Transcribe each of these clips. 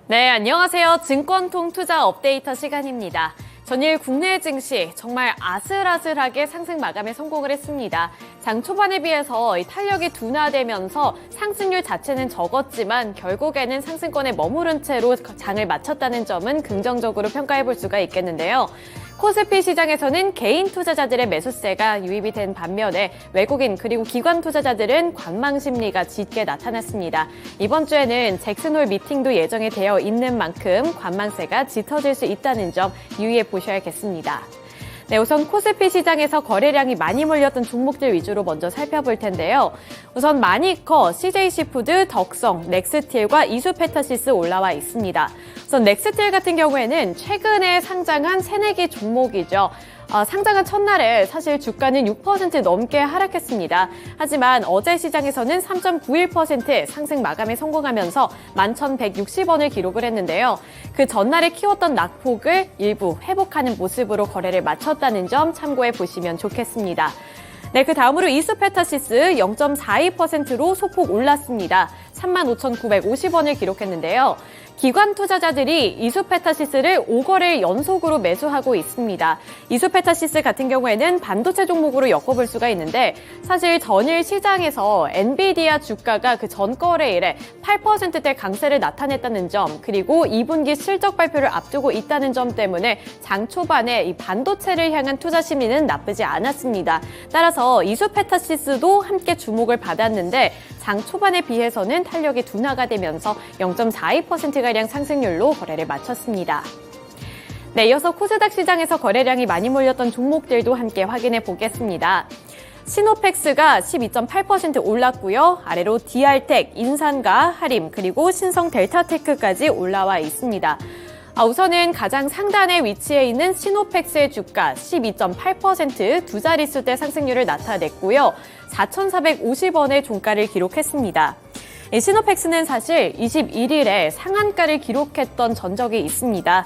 네, 안녕하세요. 증권통 투자 업데이터 시간입니다. 전일 국내 증시 정말 아슬아슬하게 상승 마감에 성공을 했습니다. 장 초반에 비해서 탄력이 둔화되면서 상승률 자체는 적었지만 결국에는 상승권에 머무른 채로 장을 마쳤다는 점은 긍정적으로 평가해 볼 수가 있겠는데요. 코스피 시장에서는 개인 투자자들의 매수세가 유입이 된 반면에 외국인 그리고 기관 투자자들은 관망 심리가 짙게 나타났습니다. 이번 주에는 잭슨홀 미팅도 예정이 되어 있는 만큼 관망세가 짙어질 수 있다는 점 유의해 보셔야겠습니다. 네, 우선 코스피 시장에서 거래량이 많이 몰렸던 종목들 위주로 먼저 살펴볼 텐데요. 우선 마니커, CJ시푸드, 덕성, 넥스틸과 이수페타시스 올라와 있습니다. 우선 넥스틸 같은 경우에는 최근에 상장한 새내기 종목이죠. 상장한 첫날에 사실 주가는 6% 넘게 하락했습니다. 하지만 어제 시장에서는 3.91% 상승 마감에 성공하면서 11,160원을 기록을 했는데요. 그 전날에 키웠던 낙폭을 일부 회복하는 모습으로 거래를 마쳤다는 점 참고해 보시면 좋겠습니다. 네, 그 다음으로 이수페타시스 0.42%로 소폭 올랐습니다. 35,950원을 기록했는데요. 기관 투자자들이 이수페타시스를 5거래일 연속으로 매수하고 있습니다. 이수페타시스 같은 경우에는 반도체 종목으로 엮어볼 수가 있는데 사실 전일 시장에서 엔비디아 주가가 그 전 거래일에 8%대 강세를 나타냈다는 점 그리고 2분기 실적 발표를 앞두고 있다는 점 때문에 장 초반에 이 반도체를 향한 투자 심리는 나쁘지 않았습니다. 따라서 이수페타시스도 함께 주목을 받았는데 장 초반에 비해서는 탄력이 둔화가 되면서 0.42%가량 상승률로 거래를 마쳤습니다. 네, 이어서 코스닥 시장에서 거래량이 많이 몰렸던 종목들도 함께 확인해 보겠습니다. 시노펙스가 12.8% 올랐고요. 아래로 디알텍, 인산과 하림, 그리고 신성델타테크까지 올라와 있습니다. 우선은 가장 상단에 위치해 있는 시노펙스의 주가 12.8% 두 자릿수대 상승률을 나타냈고요. 4,450원의 종가를 기록했습니다. 시노펙스는 사실 21일에 상한가를 기록했던 전적이 있습니다.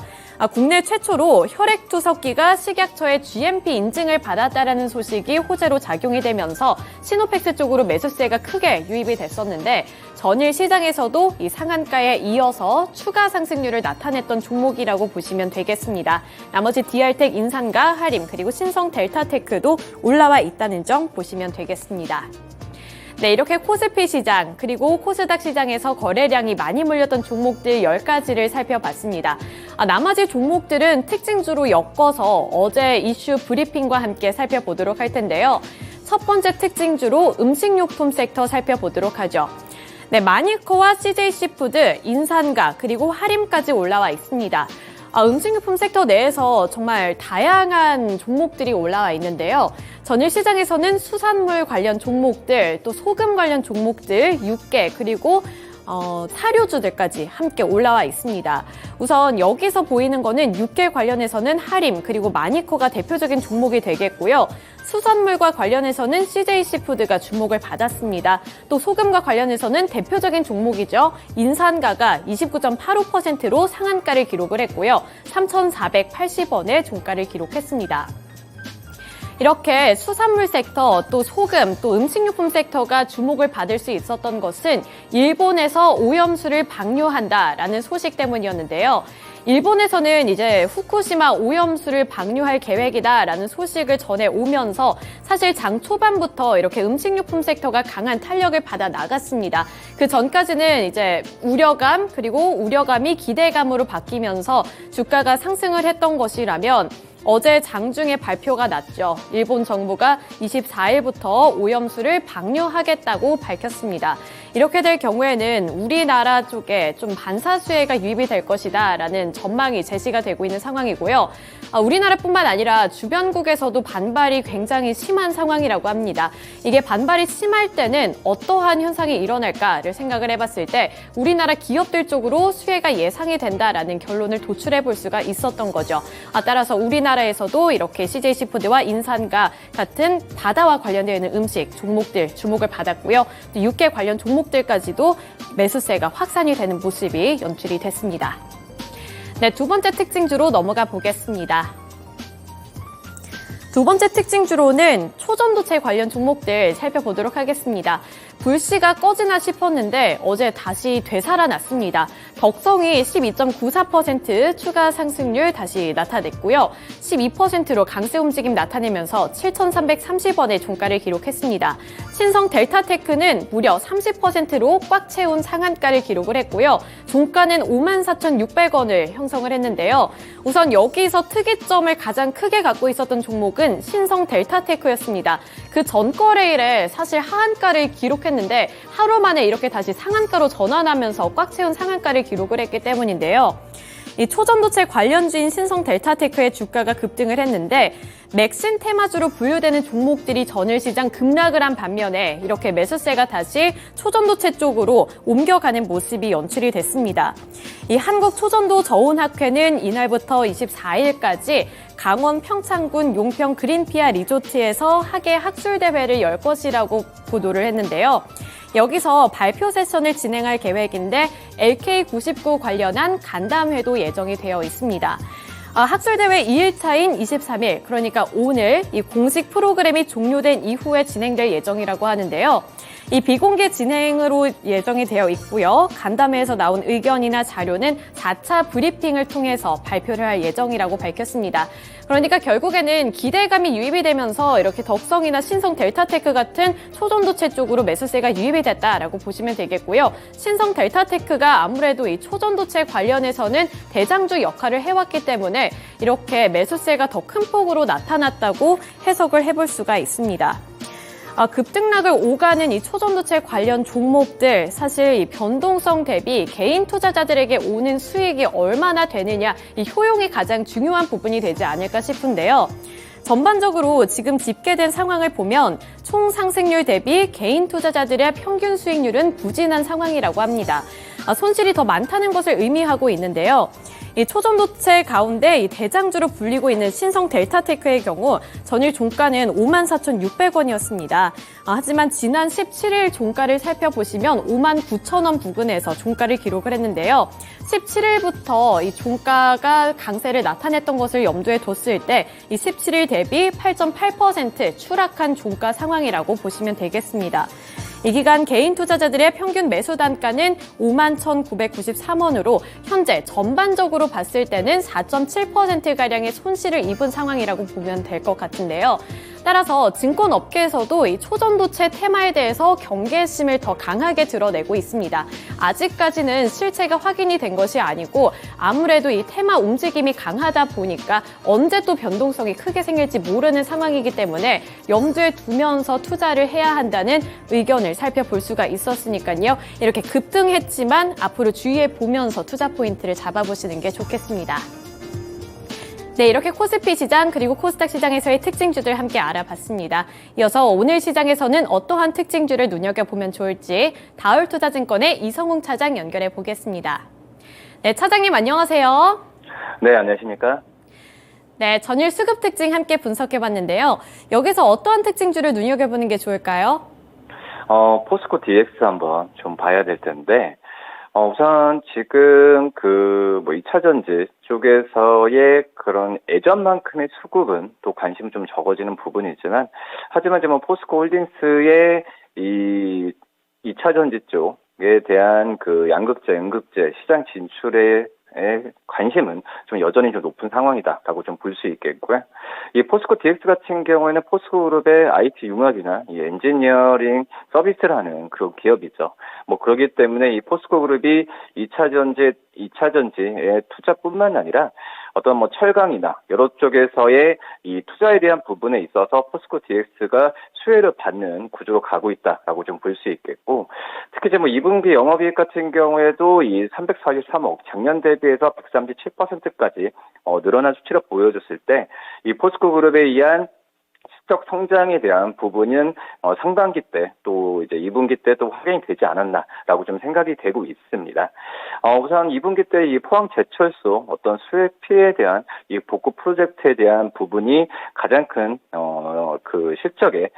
국내 최초로 혈액투석기가 식약처의 GMP 인증을 받았다라는 소식이 호재로 작용이 되면서 시노펙스 쪽으로 매수세가 크게 유입이 됐었는데 전일 시장에서도 이 상한가에 이어서 추가 상승률을 나타냈던 종목이라고 보시면 되겠습니다. 나머지 디알텍, 인산과 하림, 그리고 신성델타테크도 올라와 있다는 점 보시면 되겠습니다. 네, 이렇게 코스피 시장 그리고 코스닥 시장에서 거래량이 많이 몰렸던 종목들 10가지를 살펴봤습니다. 나머지 종목들은 특징주로 엮어서 어제 이슈 브리핑과 함께 살펴보도록 할 텐데요. 첫 번째 특징주로 음식료품 섹터 살펴보도록 하죠. 네, 마니커와 CJ시푸드, 인산가 그리고 하림까지 올라와 있습니다. 음식료품 섹터 내에서 정말 다양한 종목들이 올라와 있는데요. 전일 시장에서는 수산물 관련 종목들, 또 소금 관련 종목들 6개, 그리고 사료주들까지 함께 올라와 있습니다. 우선 여기서 보이는 거는 6개 관련해서는 하림 그리고 마니커가 대표적인 종목이 되겠고요. 수산물과 관련해서는 CJ시푸드가 주목을 받았습니다. 또 소금과 관련해서는 대표적인 종목이죠. 인산가가 29.85%로 상한가를 기록을 했고요. 3,480원의 종가를 기록했습니다. 이렇게 수산물 섹터, 또 소금, 또 음식료품 섹터가 주목을 받을 수 있었던 것은 일본에서 오염수를 방류한다라는 소식 때문이었는데요. 일본에서는 이제 후쿠시마 오염수를 방류할 계획이다라는 소식을 전해오면서 사실 장 초반부터 이렇게 음식료품 섹터가 강한 탄력을 받아 나갔습니다. 그 전까지는 이제 우려감 그리고 우려감이 기대감으로 바뀌면서 주가가 상승을 했던 것이라면 어제 장중에 발표가 났죠. 일본 정부가 24일부터 오염수를 방류하겠다고 밝혔습니다. 이렇게 될 경우에는 우리나라 쪽에 좀 반사수혜가 유입이 될 것이다라는 전망이 제시가 되고 있는 상황이고요. 우리나라뿐만 아니라 주변국에서도 반발이 굉장히 심한 상황이라고 합니다. 이게 반발이 심할 때는 어떠한 현상이 일어날까를 생각을 해봤을 때 우리나라 기업들 쪽으로 수혜가 예상이 된다라는 결론을 도출해 볼 수가 있었던 거죠. 따라서 우리나라에서도 이렇게 CJ시푸드와 인산과 같은 바다와 관련되어 있는 음식 종목들 주목을 받았고요. 또 육계 관련 종목들까지도 매수세가 확산이 되는 모습이 연출이 됐습니다. 네, 두 번째 특징주로 넘어가 보겠습니다. 두 번째 특징주로는 초전도체 관련 종목들 살펴보도록 하겠습니다. 불씨가 꺼지나 싶었는데 어제 다시 되살아났습니다. 덕성이 12.94% 추가 상승률 다시 나타냈고요. 12%로 강세 움직임 나타내면서 7,330원의 종가를 기록했습니다. 신성 델타테크는 무려 30%로 꽉 채운 상한가를 기록을 했고요. 종가는 54,600원을 형성을 했는데요. 우선 여기서 특이점을 가장 크게 갖고 있었던 종목은 신성 델타테크였습니다. 그 전 거래일에 사실 하한가를 기록했는데 하루 만에 이렇게 다시 상한가로 전환하면서 꽉 채운 상한가를 기록을 했기 때문인데요. 이 초전도체 관련주인 신성 델타테크의 주가가 급등을 했는데 맥신 테마주로 분류되는 종목들이 전일시장 급락을 한 반면에 이렇게 매수세가 다시 초전도체 쪽으로 옮겨가는 모습이 연출이 됐습니다. 이 한국초전도 저온학회는 이날부터 24일까지 강원 평창군 용평 그린피아 리조트에서 학예 학술대회를 열 것이라고 보도를 했는데요. 여기서 발표 세션을 진행할 계획인데 LK99 관련한 간담회도 예정이 되어 있습니다. 학술대회 2일차인 23일, 그러니까 오늘 이 공식 프로그램이 종료된 이후에 진행될 예정이라고 하는데요. 이 비공개 진행으로 예정이 되어 있고요. 간담회에서 나온 의견이나 자료는 4차 브리핑을 통해서 발표를 할 예정이라고 밝혔습니다. 그러니까 결국에는 기대감이 유입이 되면서 이렇게 덕성이나 신성 델타테크 같은 초전도체 쪽으로 매수세가 유입이 됐다라고 보시면 되겠고요. 신성 델타테크가 아무래도 이 초전도체 관련해서는 대장주 역할을 해왔기 때문에 이렇게 매수세가 더 큰 폭으로 나타났다고 해석을 해볼 수가 있습니다. 급등락을 오가는 이 초전도체 관련 종목들, 사실 이 변동성 대비 개인 투자자들에게 오는 수익이 얼마나 되느냐, 이 효용이 가장 중요한 부분이 되지 않을까 싶은데요. 전반적으로 지금 집계된 상황을 보면 총 상승률 대비 개인 투자자들의 평균 수익률은 부진한 상황이라고 합니다. 손실이 더 많다는 것을 의미하고 있는데요. 이 초전도체 가운데 이 대장주로 불리고 있는 신성 델타테크의 경우 전일 종가는 54,600원이었습니다. 하지만 지난 17일 종가를 살펴보시면 59,000원 부근에서 종가를 기록을 했는데요. 17일부터 이 종가가 강세를 나타냈던 것을 염두에 뒀을 때 이 17일 대비 8.8% 추락한 종가 상황이라고 보시면 되겠습니다. 이 기간 개인 투자자들의 평균 매수 단가는 51,993원으로 현재 전반적으로 봤을 때는 4.7%가량의 손실을 입은 상황이라고 보면 될 것 같은데요. 따라서 증권업계에서도 이 초전도체 테마에 대해서 경계심을 더 강하게 드러내고 있습니다. 아직까지는 실체가 확인이 된 것이 아니고 아무래도 이 테마 움직임이 강하다 보니까 언제 또 변동성이 크게 생길지 모르는 상황이기 때문에 염두에 두면서 투자를 해야 한다는 의견을 살펴볼 수가 있었으니까요. 이렇게 급등했지만 앞으로 주의해 보면서 투자 포인트를 잡아보시는 게 좋겠습니다. 네, 이렇게 코스피 시장 그리고 코스닥 시장에서의 특징주들 함께 알아봤습니다. 이어서 오늘 시장에서는 어떠한 특징주를 눈여겨보면 좋을지 다울투자증권의 이성웅 차장 연결해 보겠습니다. 네, 차장님 안녕하세요. 네, 안녕하십니까? 네, 전일 수급 특징 함께 분석해봤는데요. 여기서 어떠한 특징주를 눈여겨보는 게 좋을까요? 포스코 DX 한번 좀 봐야 될 텐데, 우선 지금 2차전지 쪽에서의 그런 예전만큼의 수급은 또 관심은 좀 적어지는 부분이지만, 하지만 지금 포스코 홀딩스의 이 2차전지 쪽에 대한 그 양극재, 음극재 시장 진출에 관심은 좀 여전히 좀 높은 상황이다라고 좀 볼 수 있겠고요. 이 포스코 DX 같은 경우에는 포스코 그룹의 IT 융합이나 이 엔지니어링 서비스를 하는 그 기업이죠. 그렇기 때문에 이 포스코 그룹이 2차전지의 투자뿐만 아니라 어떤 철강이나 여러 쪽에서의 이 투자에 대한 부분에 있어서 포스코 DX가 수혜를 받는 구조로 가고 있다라고 좀 볼 수 있겠고, 특히 이제 2분기 영업이익 같은 경우에도 이 343억 작년 대비해서 137%까지 늘어난 수치를 보여줬을 때 이 포스코 그룹에 의한 실적 성장에 대한 부분은 상반기 때 또 이제 2분기 때 또 확인이 되지 않았나라고 좀 생각이 되고 있습니다. 우선 2분기 때 이 포항 제철소 어떤 수해 피해에 대한 이 복구 프로젝트에 대한 부분이 가장 큰 그 실적의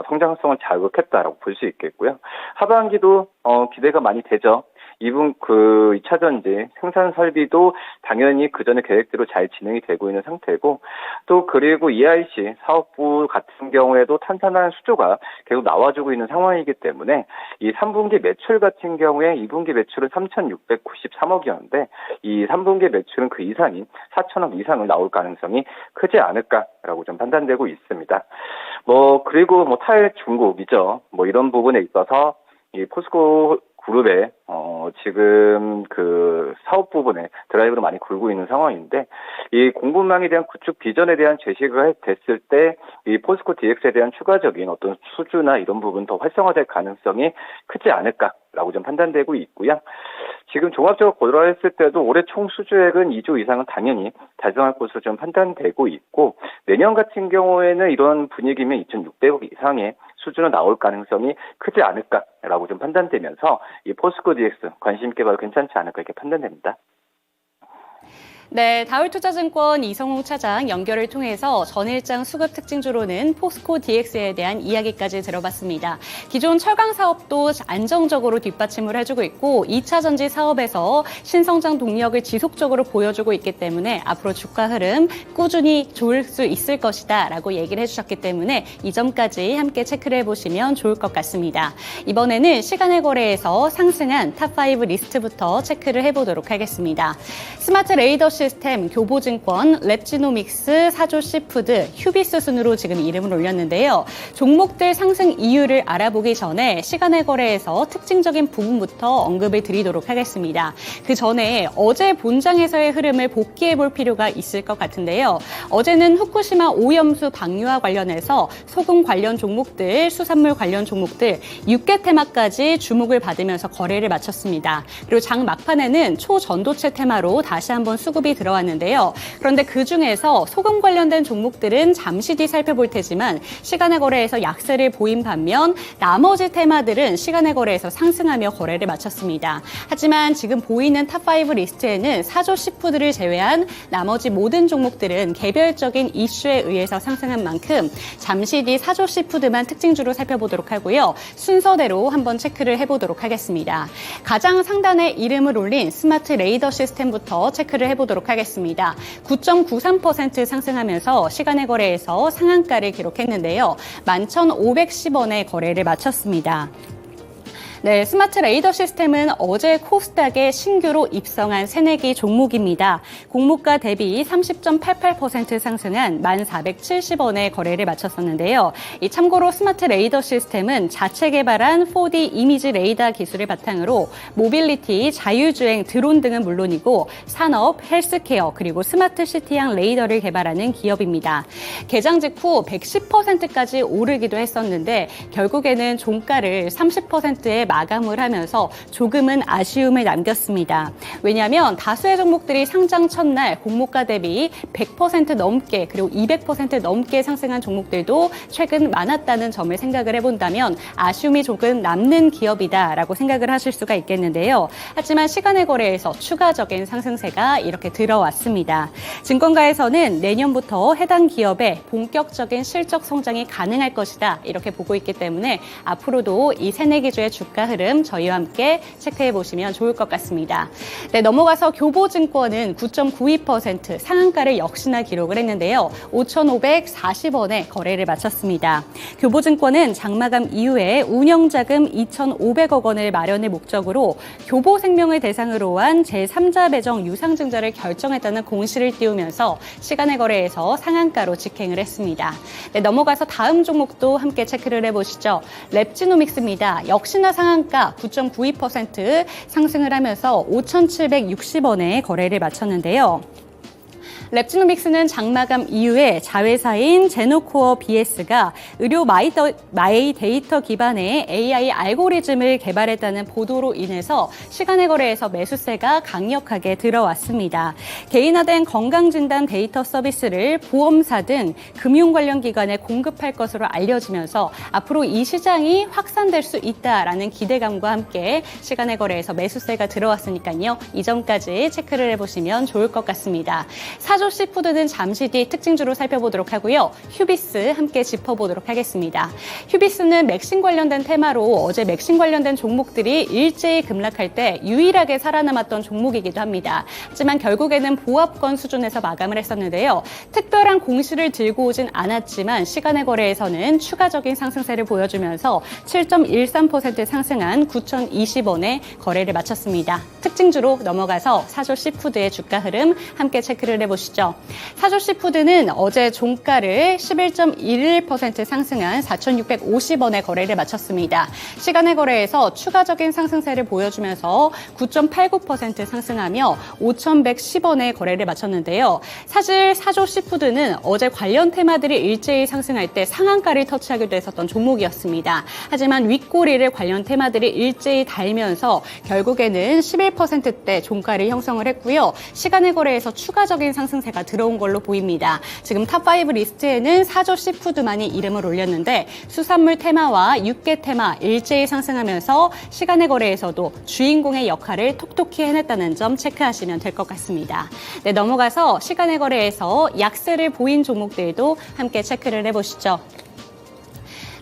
성장성을 자극했다라고 볼 수 있겠고요. 하반기도 기대가 많이 되죠. 2차 전지 생산 설비도 당연히 그 전에 계획대로 잘 진행이 되고 있는 상태고, 또 그리고 EIC 사업부 같은 경우에도 탄탄한 수조가 계속 나와주고 있는 상황이기 때문에 이 3분기 매출 같은 경우에 2분기 매출은 3,693억이었는데 이 3분기 매출은 그 이상인 4천억 이상을 나올 가능성이 크지 않을까라고 좀 판단되고 있습니다. 그리고 탈중국이죠. 이런 부분에 있어서 이 포스코 그룹의 지금 그 사업 부분에 드라이브로 많이 굴고 있는 상황인데, 이 공급망에 대한 구축 비전에 대한 제시가 됐을 때 이 포스코 DX에 대한 추가적인 어떤 수주나 이런 부분 더 활성화될 가능성이 크지 않을까라고 좀 판단되고 있고요. 지금 종합적으로 고려했을 때도 올해 총 수주액은 2조 이상은 당연히 달성할 것으로 좀 판단되고 있고, 내년 같은 경우에는 이런 분위기면 2,600억 이상의 수주는 나올 가능성이 크지 않을까라고 좀 판단되면서 이 포스코 DX 관심 있게 봐도 괜찮지 않을까 이렇게 판단됩니다. 네, 다울투자증권 이성웅 차장 연결을 통해서 전일장 수급 특징주로는 포스코 DX에 대한 이야기까지 들어봤습니다. 기존 철강 사업도 안정적으로 뒷받침을 해주고 있고 2차 전지 사업에서 신성장 동력을 지속적으로 보여주고 있기 때문에 앞으로 주가 흐름 꾸준히 좋을 수 있을 것이다 라고 얘기를 해주셨기 때문에 이 점까지 함께 체크를 해보시면 좋을 것 같습니다. 이번에는 시간의 거래에서 상승한 탑5 리스트부터 체크를 해보도록 하겠습니다. 스마트 레이더 시스템, 교보증권, 랩지노믹스, 사조시푸드, 휴비스 순으로 지금 이름을 올렸는데요. 종목들 상승 이유를 알아보기 전에 시간의 거래에서 특징적인 부분부터 언급을 드리도록 하겠습니다. 그 전에 어제 본장에서의 흐름을 복기해 볼 필요가 있을 것 같은데요. 어제는 후쿠시마 오염수 방류와 관련해서 소금 관련 종목들, 수산물 관련 종목들 6개 테마까지 주목을 받으면서 거래를 마쳤습니다. 그리고 장 막판에는 초전도체 테마로 다시 한번 수급이 들어왔는데요. 그런데 그중에서 소금 관련된 종목들은 잠시 뒤 살펴볼 테지만 시간의 거래에서 약세를 보인 반면 나머지 테마들은 시간의 거래에서 상승하며 거래를 마쳤습니다. 하지만 지금 보이는 탑5 리스트에는 사조시푸드를 제외한 나머지 모든 종목들은 개별적인 이슈에 의해서 상승한 만큼 잠시 뒤 사조시푸드만 특징주로 살펴보도록 하고요. 순서대로 한번 체크를 해보도록 하겠습니다. 가장 상단에 이름을 올린 스마트 레이더 시스템부터 체크를 해보도록 하겠습니다. 9.93% 상승하면서 시간의 거래에서 상한가를 기록했는데요. 11,510원에 거래를 마쳤습니다. 네, 스마트 레이더 시스템은 어제 코스닥에 신규로 입성한 새내기 종목입니다. 공모가 대비 30.88% 상승한 1,470원에 거래를 마쳤었는데요. 참고로 스마트 레이더 시스템은 자체 개발한 4D 이미지 레이더 기술을 바탕으로 모빌리티, 자율주행, 드론 등은 물론이고 산업, 헬스케어, 그리고 스마트 시티형 레이더를 개발하는 기업입니다. 개장 직후 110%까지 오르기도 했었는데 결국에는 종가를 30%에 마감을 하면서 조금은 아쉬움을 남겼습니다. 왜냐하면 다수의 종목들이 상장 첫날 공모가 대비 100% 넘게 그리고 200% 넘게 상승한 종목들도 최근 많았다는 점을 생각을 해본다면 아쉬움이 조금 남는 기업이다라고 생각을 하실 수가 있겠는데요. 하지만 시간의 거래에서 추가적인 상승세가 이렇게 들어왔습니다. 증권가에서는 내년부터 해당 기업의 본격적인 실적 성장이 가능할 것이다 이렇게 보고 있기 때문에 앞으로도 이 새내기주의 주가 흐름 저희와 함께 체크해 보시면 좋을 것 같습니다. 네, 넘어가서 교보증권은 9.92% 상한가를 역시나 기록을 했는데요. 5,540원에 거래를 마쳤습니다. 교보증권은 장마감 이후에 운영자금 2,500억 원을 마련을 목적으로 교보생명을 대상으로 한 제3자 배정 유상증자를 결정했다는 공시를 띄우면서 시간의 거래에서 상한가로 직행을 했습니다. 네, 넘어가서 다음 종목도 함께 체크를 해보시죠. 랩지노믹스입니다. 역시나 상한가 9.92% 상승을 하면서 5,760원에 거래를 마쳤는데요. 랩지노믹스는 장마감 이후에 자회사인 제노코어 BS가 의료 마이 데이터 기반의 AI 알고리즘을 개발했다는 보도로 인해서 시간의 거래에서 매수세가 강력하게 들어왔습니다. 개인화된 건강진단 데이터 서비스를 보험사 등 금융 관련 기관에 공급할 것으로 알려지면서 앞으로 이 시장이 확산될 수 있다라는 기대감과 함께 시간의 거래에서 매수세가 들어왔으니까요. 이 점까지 체크를 해보시면 좋을 것 같습니다. 사조 시푸드는 잠시 뒤 특징주로 살펴보도록 하고요. 휴비스 함께 짚어보도록 하겠습니다. 휴비스는 맥신 관련된 테마로 어제 맥신 관련된 종목들이 일제히 급락할 때 유일하게 살아남았던 종목이기도 합니다. 하지만 결국에는 보합권 수준에서 마감을 했었는데요. 특별한 공시를 들고 오진 않았지만 시간의 거래에서는 추가적인 상승세를 보여주면서 7.13% 상승한 9,020원에 거래를 마쳤습니다. 특징주로 넘어가서 사조 시푸드의 주가 흐름 함께 체크를 해보시죠. 사조 시푸드는 어제 종가를 11.11% 상승한 4,650원에 거래를 마쳤습니다. 시간의 거래에서 추가적인 상승세를 보여주면서 9.89% 상승하며 5,110원에 거래를 마쳤는데요. 사실 사조 시푸드는 어제 관련 테마들이 일제히 상승할 때 상한가를 터치하기도 했었던 종목이었습니다. 하지만 윗꼬리를 관련 테마들이 일제히 달면서 결국에는 11%대 종가를 형성을 했고요. 시간의 거래에서 추가적인 상승세가 들어온 걸로 보입니다. 지금 탑5 리스트에는 사조 시푸드만이 이름을 올렸는데 수산물 테마와 육계 테마 일제히 상승하면서 시간의 거래에서도 주인공의 역할을 톡톡히 해냈다는 점 체크하시면 될 것 같습니다. 네, 넘어가서 시간의 거래에서 약세를 보인 종목들도 함께 체크를 해보시죠.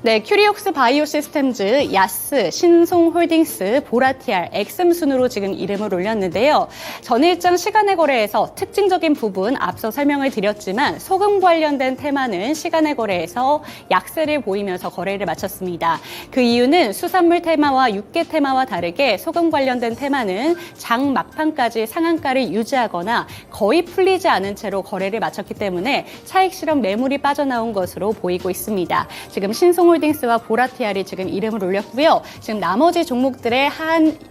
네, 큐리옥스 바이오 시스템즈, 야스, 신송홀딩스, 보라티알, 엑셈 순으로 지금 이름을 올렸는데요. 전일장 시간의 거래에서 특징적인 부분 앞서 설명을 드렸지만 소금 관련된 테마는 시간의 거래에서 약세를 보이면서 거래를 마쳤습니다. 그 이유는 수산물 테마와 육계 테마와 다르게 소금 관련된 테마는 장 막판까지 상한가를 유지하거나 거의 풀리지 않은 채로 거래를 마쳤기 때문에 차익 실현 매물이 빠져나온 것으로 보이고 있습니다. 지금 신송홀딩스와 보라티알이 지금 이름을 올렸고요. 지금 나머지 종목들의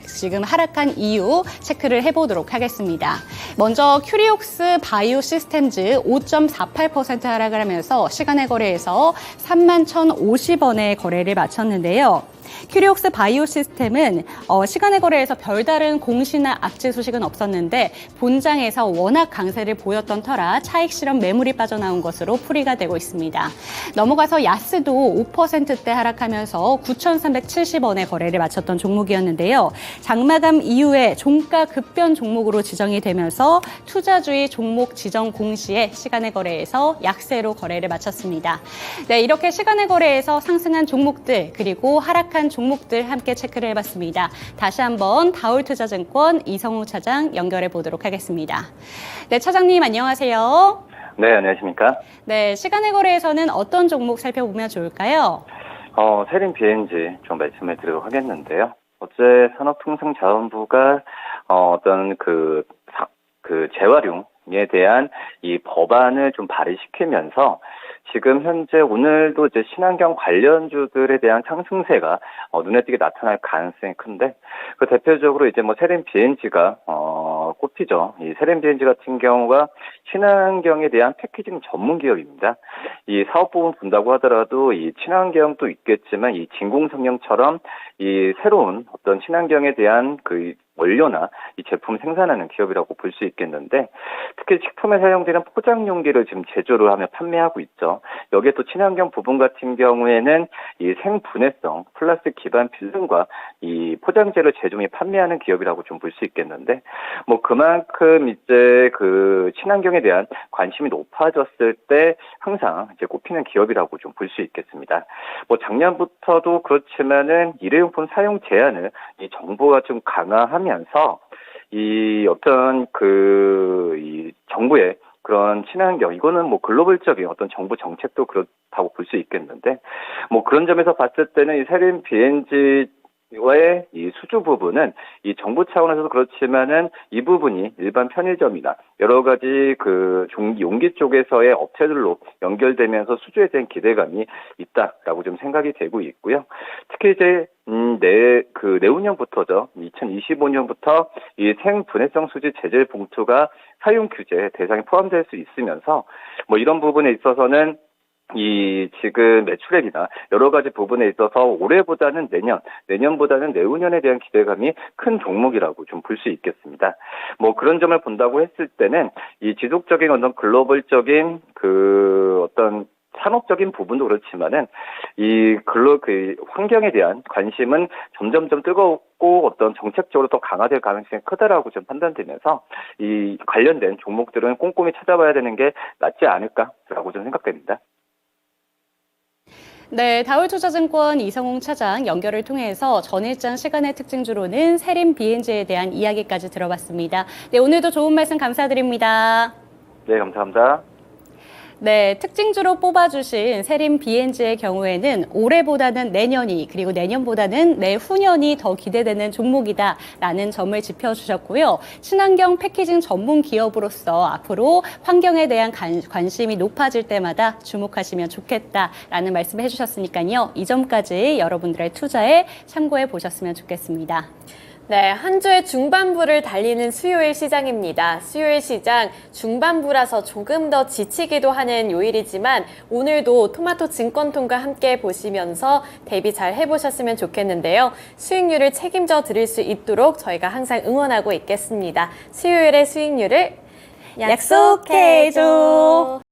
지금 하락한 이유 체크를 해보도록 하겠습니다. 먼저 큐리옥스 바이오 시스템즈 5.48% 하락을 하면서 시간의 거래에서 31,050원에 거래를 마쳤는데요. 큐리옥스 바이오 시스템은 시간의 거래에서 별다른 공시나 악재 소식은 없었는데 본장에서 워낙 강세를 보였던 터라 차익 실현 매물이 빠져나온 것으로 풀이가 되고 있습니다. 넘어가서 야스도 5%대 하락하면서 9,370원에 거래를 마쳤던 종목이었는데요. 장마감 이후에 종가 급변 종목으로 지정이 되면서 투자주의 종목 지정 공시에 시간의 거래에서 약세로 거래를 마쳤습니다. 네, 이렇게 시간의 거래에서 상승한 종목들 그리고 하락한 종목들 함께 체크를 해봤습니다. 다시 한번 다올투자증권 이성우 차장 연결해 보도록 하겠습니다. 네, 차장님 안녕하세요. 네, 안녕하십니까? 네, 시간의 거래에서는 어떤 종목 살펴보면 좋을까요? 세림 BNG 좀 말씀을 드리도록 하겠는데요. 어제 산업통상자원부가 어떤 그 재활용에 대한 이 법안을 좀 발의시키면서 지금 현재 오늘도 이제 친환경 관련주들에 대한 상승세가 눈에 띄게 나타날 가능성이 큰데 그 대표적으로 이제 뭐 세림 BNG가 꼽히죠. 이 세림 BNG 같은 경우가 친환경에 대한 패키징 전문 기업입니다. 이 사업 부분 본다고 하더라도 이 친환경도 있겠지만 이 진공성령처럼 이 새로운 어떤 친환경에 대한 그 원료나 이 제품 생산하는 기업이라고 볼 수 있겠는데 특히 식품에 사용되는 포장 용기를 지금 제조를 하며 판매하고 있죠. 여기에 또 친환경 부분 같은 경우에는 이 생분해성 플라스틱 기반 필름과 이 포장재를 제조 및 판매하는 기업이라고 좀 볼 수 있겠는데 뭐 그만큼 이제 그 친환경에 대한 관심이 높아졌을 때 항상 이제 꼽히는 기업이라고 좀 볼 수 있겠습니다. 뭐 작년부터도 그렇지만은 일회용품 사용 제한을 이 정부가 좀 강화하면서 이 어떤 이 정부의 그런 친환경, 이거는 뭐 글로벌적인 어떤 정부 정책도 그렇다고 볼 수 있겠는데, 뭐 그런 점에서 봤을 때는 이 세림 BNG와의 이 수주 부분은 이 정부 차원에서도 그렇지만은 이 부분이 일반 편의점이나 여러 가지 그 용기 쪽에서의 업체들로 연결되면서 수주에 대한 기대감이 있다라고 좀 생각이 되고 있고요. 특히 이제 내후년부터죠. 2025년부터 이 생분해성 수지 제재 봉투가 사용 규제 대상에 포함될 수 있으면서 뭐 이런 부분에 있어서는 이 지금 매출액이나 여러 가지 부분에 있어서 올해보다는 내년보다는 내후년에 대한 기대감이 큰 종목이라고 좀 볼 수 있겠습니다. 뭐 그런 점을 본다고 했을 때는 이 지속적인 어떤 글로벌적인 그 어떤 산업적인 부분도 그렇지만은 그 환경에 대한 관심은 점점점 뜨겁고 어떤 정책적으로 더 강화될 가능성이 크다라고 좀 판단되면서 이 관련된 종목들은 꼼꼼히 찾아봐야 되는 게 낫지 않을까라고 좀 생각됩니다. 네, 다울투자증권 이성웅 차장 연결을 통해서 전일장 시간의 특징주로는 세림 BNG에 대한 이야기까지 들어봤습니다. 네, 오늘도 좋은 말씀 감사드립니다. 네, 감사합니다. 네, 특징주로 뽑아주신 세림 BNG의 경우에는 올해보다는 내년이 그리고 내년보다는 내후년이 더 기대되는 종목이다라는 점을 짚어주셨고요. 친환경 패키징 전문 기업으로서 앞으로 환경에 대한 관심이 높아질 때마다 주목하시면 좋겠다라는 말씀을 해주셨으니까요. 이 점까지 여러분들의 투자에 참고해 보셨으면 좋겠습니다. 네, 한 주의 중반부를 달리는 수요일 시장입니다. 수요일 시장 중반부라서 조금 더 지치기도 하는 요일이지만 오늘도 토마토 증권통과 함께 보시면서 대비 잘 해보셨으면 좋겠는데요. 수익률을 책임져 드릴 수 있도록 저희가 항상 응원하고 있겠습니다. 수요일의 수익률을 약속해줘.